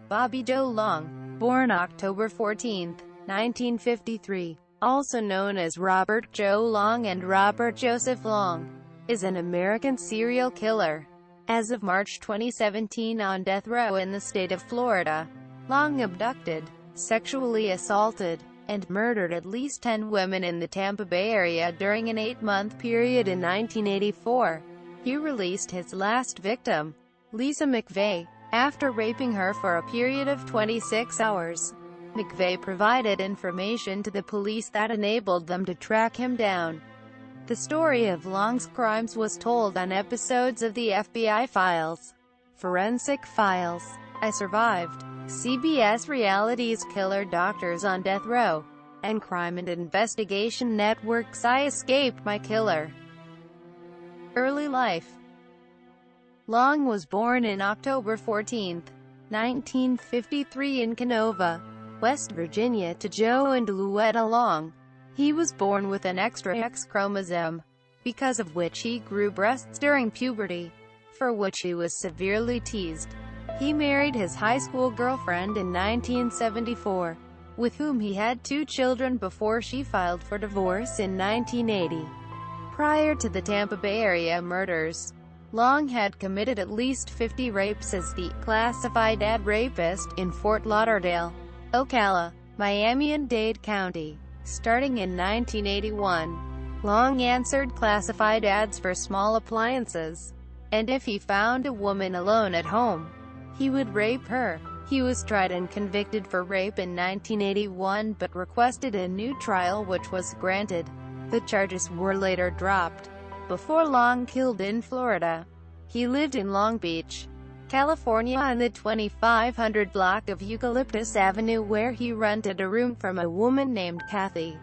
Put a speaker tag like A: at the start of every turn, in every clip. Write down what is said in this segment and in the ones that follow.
A: Bobby Joe Long, born October 14, 1953, also known as Robert Joe Long and Robert Joseph Long, is an American serial killer. As of March 2017, on death row in the state of Florida, Long abducted, sexually assaulted, and murdered at least 10 women in the Tampa Bay area during an 8-month period in 1984. He released his last victim, Lisa McVey, after raping her for a period of 26 hours. McVey provided information to the police that enabled them to track him down. The story of Long's crimes was told on episodes of the FBI Files, Forensic Files, I Survived, CBS Reality's Killer Doctors on Death Row, and Crime and Investigation Network's I Escaped My Killer. Early life. Long was born on October 14, 1953 in Canova, West Virginia to Joe and Louetta Long. He was born with an extra X chromosome, because of which he grew breasts during puberty, for which he was severely teased. He married his high school girlfriend in 1974, with whom he had 2 children before she filed for divorce in 1980. Prior to the Tampa Bay area murders, Long had committed at least 50 rapes as the classified ad rapist in Fort Lauderdale, Ocala, Miami and Dade County. Starting in 1981, Long answered classified ads for small appliances, and if he found a woman alone at home, he would rape her. He was tried and convicted for rape in 1981 but requested a new trial, which was granted. The charges were later dropped. Before Long killed in Florida, he lived in Long Beach, California on the 2500 block of Eucalyptus Avenue, where he rented a room from a woman named Kathy.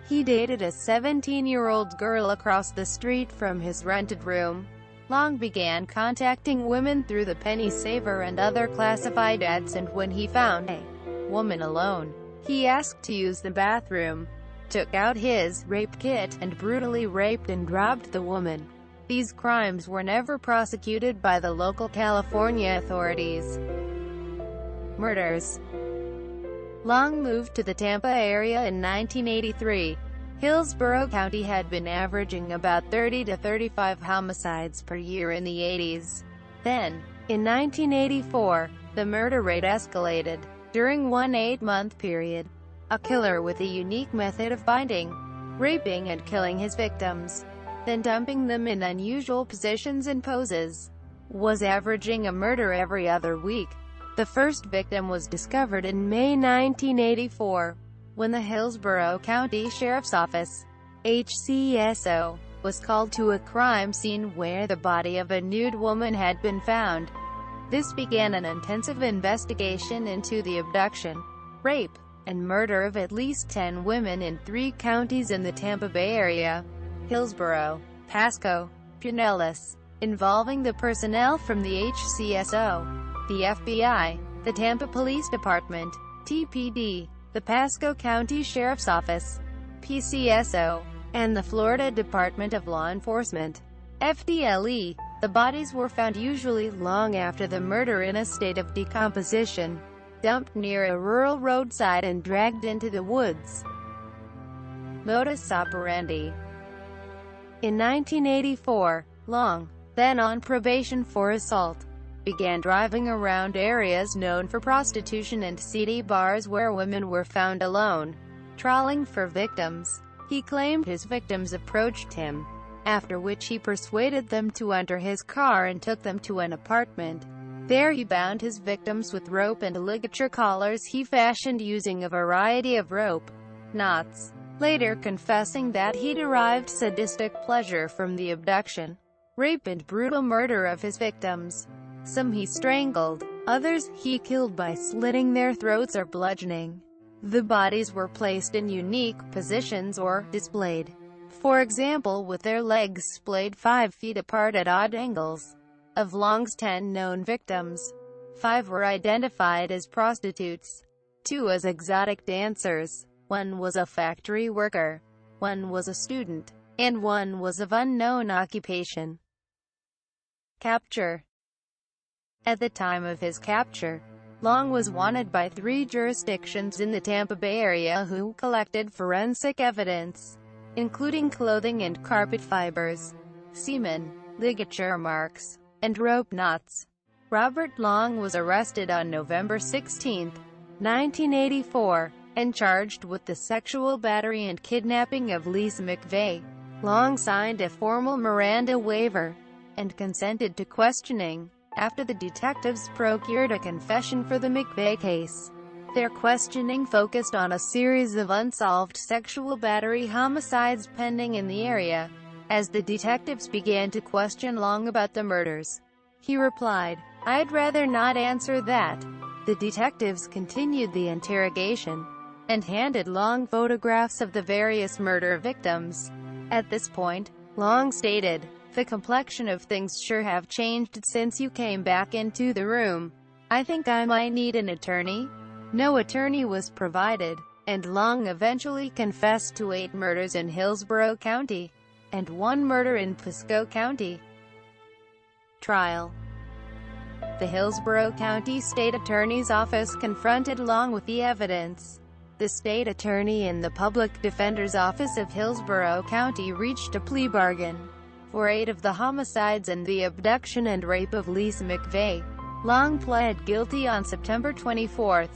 A: He dated a 17-year-old girl across the street from his rented room. Long began contacting women through the Penny Saver and other classified ads, and when he found a woman alone, he asked to use the bathroom, took out his rape kit, and brutally raped and robbed the woman. These crimes were never prosecuted by the local California authorities. Murders. Long moved to the Tampa area in 1983. Hillsborough County had been averaging about 30 to 35 homicides per year in the 80s. Then, in 1984, the murder rate escalated. During one 8-month period, a killer with a unique method of finding, raping and killing his victims, then dumping them in unusual positions and poses, was averaging a murder every other week. The first victim was discovered in May 1984, when the Hillsborough County Sheriff's Office, HCSO, was called to a crime scene where the body of a nude woman had been found. This began an intensive investigation into the abduction, rape, and murder of at least 10 women in 3 counties in the Tampa Bay area: Hillsborough, Pasco, Pinellas, involving the personnel from the HCSO, the FBI, the Tampa Police Department, TPD, the Pasco County Sheriff's Office, PCSO, and the Florida Department of Law Enforcement, FDLE. The bodies were found usually long after the murder in a state of decomposition, dumped near a rural roadside and dragged into the woods. Modus Operandi. In 1984, Long, then on probation for assault, began driving around areas known for prostitution and seedy bars where women were found alone, trawling for victims. He claimed his victims approached him, after which he persuaded them to enter his car and took them to an apartment. There he bound his victims with rope and ligature collars he fashioned using a variety of rope knots, later confessing that he derived sadistic pleasure from the abduction, rape and brutal murder of his victims. Some he strangled, others he killed by slitting their throats or bludgeoning. The bodies were placed in unique positions or displayed, for example with their legs splayed 5 feet apart at odd angles. Of Long's 10 known victims, 5 were identified as prostitutes, 2 as exotic dancers, 1 was a factory worker, 1 was a student, and 1 was of unknown occupation. Capture. At the time of his capture, Long was wanted by 3 jurisdictions in the Tampa Bay area who collected forensic evidence, including clothing and carpet fibers, semen, ligature marks, and rope knots. Robert Long was arrested on November 16, 1984, and charged with the sexual battery and kidnapping of Lisa McVey. Long signed a formal Miranda waiver and consented to questioning after the detectives procured a confession for the McVey case. Their questioning focused on a series of unsolved sexual battery homicides pending in the area. As the detectives began to question Long about the murders, he replied, "I'd rather not answer that." The detectives continued the interrogation and handed Long photographs of the various murder victims. At this point, Long stated, "The complexion of things sure have changed since you came back into the room. I think I might need an attorney." No attorney was provided, and Long eventually confessed to 8 murders in Hillsborough County and 1 murder in Pasco County. Trial. The Hillsborough County State Attorney's Office confronted Long with the evidence. The state attorney and the public defender's office of Hillsborough County reached a plea bargain for 8 of the homicides and the abduction and rape of Lisa McVey. Long pled guilty on September 24,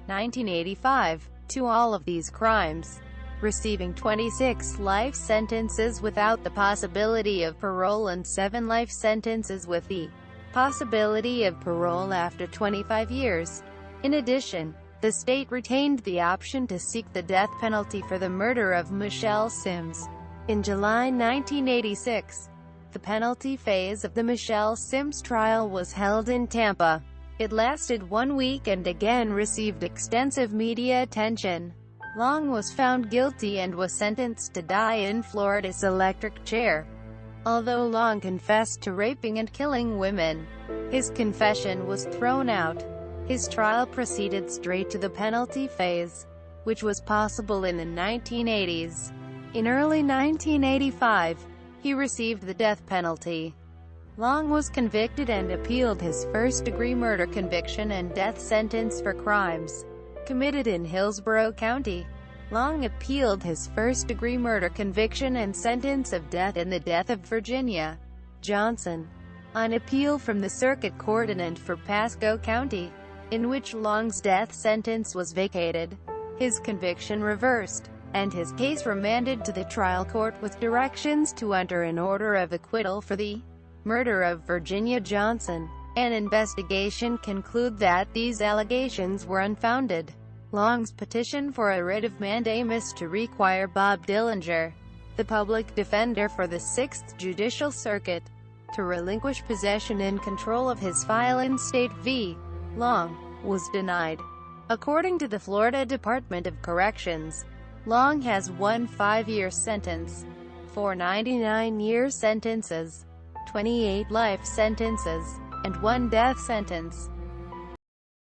A: 1985, to all of these crimes, receiving 26 life sentences without the possibility of parole and 7 life sentences with the possibility of parole after 25 years. In addition, the state retained the option to seek the death penalty for the murder of Michelle Sims. In July 1986, the penalty phase of the Michelle Sims trial was held in Tampa. It lasted 1 week and again received extensive media attention. Long was found guilty and was sentenced to die in Florida's electric chair. Although Long confessed to raping and killing women, his confession was thrown out. His trial proceeded straight to the penalty phase, which was possible in the 1980s. In early 1985, he received the death penalty. Long was convicted and appealed his first-degree murder conviction and death sentence for crimes committed in Hillsborough County. Long appealed his first-degree murder conviction and sentence of death in the death of Virginia Johnson on appeal from the Circuit Court in for Pasco County, in which Long's death sentence was vacated, his conviction reversed, and his case remanded to the trial court with directions to enter an order of acquittal for the murder of Virginia Johnson. An investigation concluded that these allegations were unfounded. Long's petition for a writ of mandamus to require Bob Dillinger, the public defender for the 6th Judicial Circuit, to relinquish possession and control of his file in State v. Long, was denied. According to the Florida Department of Corrections, Long has 1 5-year sentence, 4 99-year sentences, 28 life sentences, and 1 death sentence.